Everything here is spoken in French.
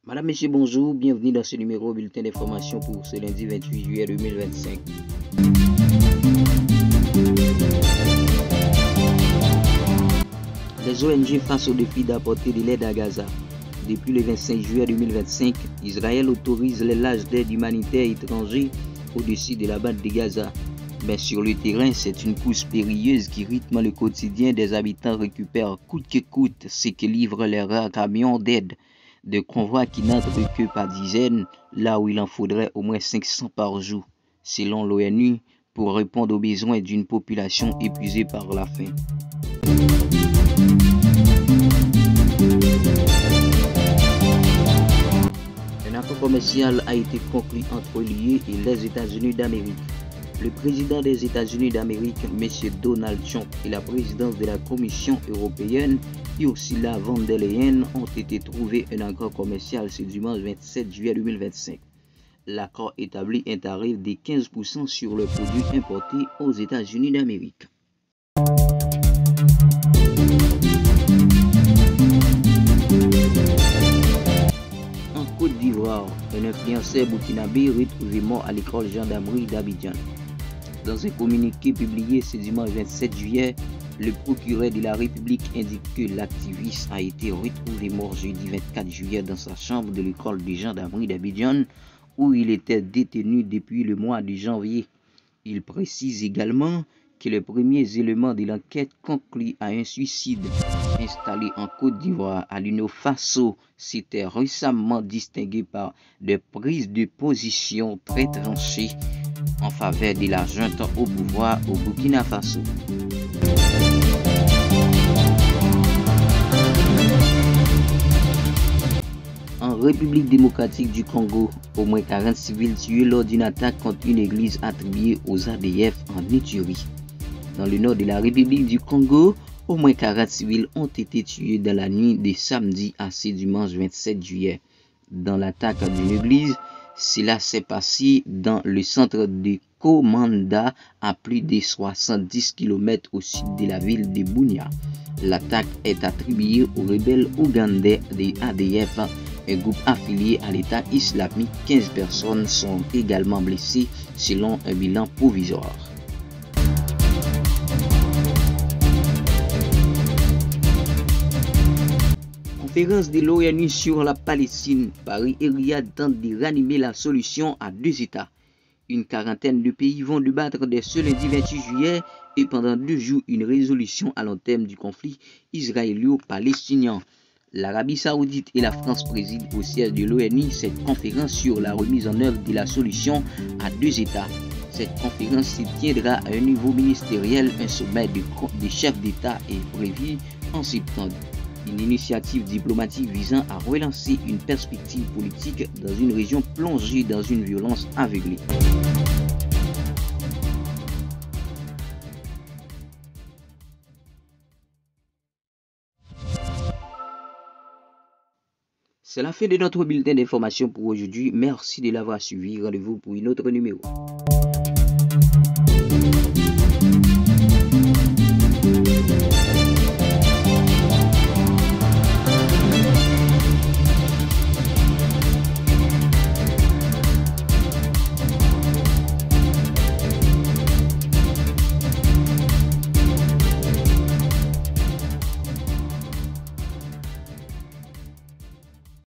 Madame, Monsieur, bonjour, bienvenue dans ce numéro bulletin d'information pour ce lundi 28 juillet 2025. Les ONG face au défi d'apporter de l'aide à Gaza. Depuis le 25 juillet 2025, Israël autorise les lages d'aide humanitaire étrangers au-dessus de la bande de Gaza. Mais sur le terrain, c'est une course périlleuse qui rythme le quotidien des habitants récupèrent coûte que coûte ce que livrent les rares camions d'aide. De convois qui n'entrent que par dizaines, là où il en faudrait au moins 500 par jour, selon l'ONU, pour répondre aux besoins d'une population épuisée par la faim. Un accord commercial a été conclu entre l'UE et les États-Unis d'Amérique. Le président des États-Unis d'Amérique, M. Donald Trump, et la présidente de la Commission européenne, Ursula von der Leyen, ont été trouvés un accord commercial ce dimanche 27 juillet 2025. L'accord établit un tarif de 15% sur les produits importés aux États-Unis d'Amérique. En Côte d'Ivoire, un influenceur burkinabé retrouvé mort à l'école gendarmerie d'Abidjan. Dans un communiqué publié ce dimanche 27 juillet, le procureur de la République indique que l'activiste a été retrouvé mort jeudi 24 juillet dans sa chambre de l'école de gendarmerie d'Abidjan, où il était détenu depuis le mois de janvier. Il précise également que les premiers éléments de l'enquête concluent à un suicide. Installé en Côte d'Ivoire à l'Union Faso, s'était récemment distingué par des prises de position très tranchées en faveur de la junte au pouvoir au Burkina Faso. En République démocratique du Congo, au moins 40 civils tués lors d'une attaque contre une église attribuée aux ADF en Ituri. Dans le nord de la République du Congo, au moins 40 civils ont été tués dans la nuit de samedi à ce dimanche 27 juillet. Dans l'attaque d'une église, cela s'est passé dans le centre de Komanda, à plus de 70 km au sud de la ville de Bunia. L'attaque est attribuée aux rebelles ougandais des ADF, un groupe affilié à l'État islamique. 15 personnes sont également blessées selon un bilan provisoire. Conférence de l'ONU sur la Palestine, Paris et Riyad tentent de ranimer la solution à deux États. Une quarantaine de pays vont débattre dès ce lundi 28 juillet et pendant 2 jours une résolution à long terme du conflit israélo-palestinien. L'Arabie Saoudite et la France président au siège de l'ONU cette conférence sur la remise en œuvre de la solution à deux États. Cette conférence se tiendra à un niveau ministériel. Un sommet des chefs d'État est prévu en septembre. Une initiative diplomatique visant à relancer une perspective politique dans une région plongée dans une violence aveuglée. C'est la fin de notre bulletin d'information pour aujourd'hui. Merci de l'avoir suivi. Rendez-vous pour un autre numéro.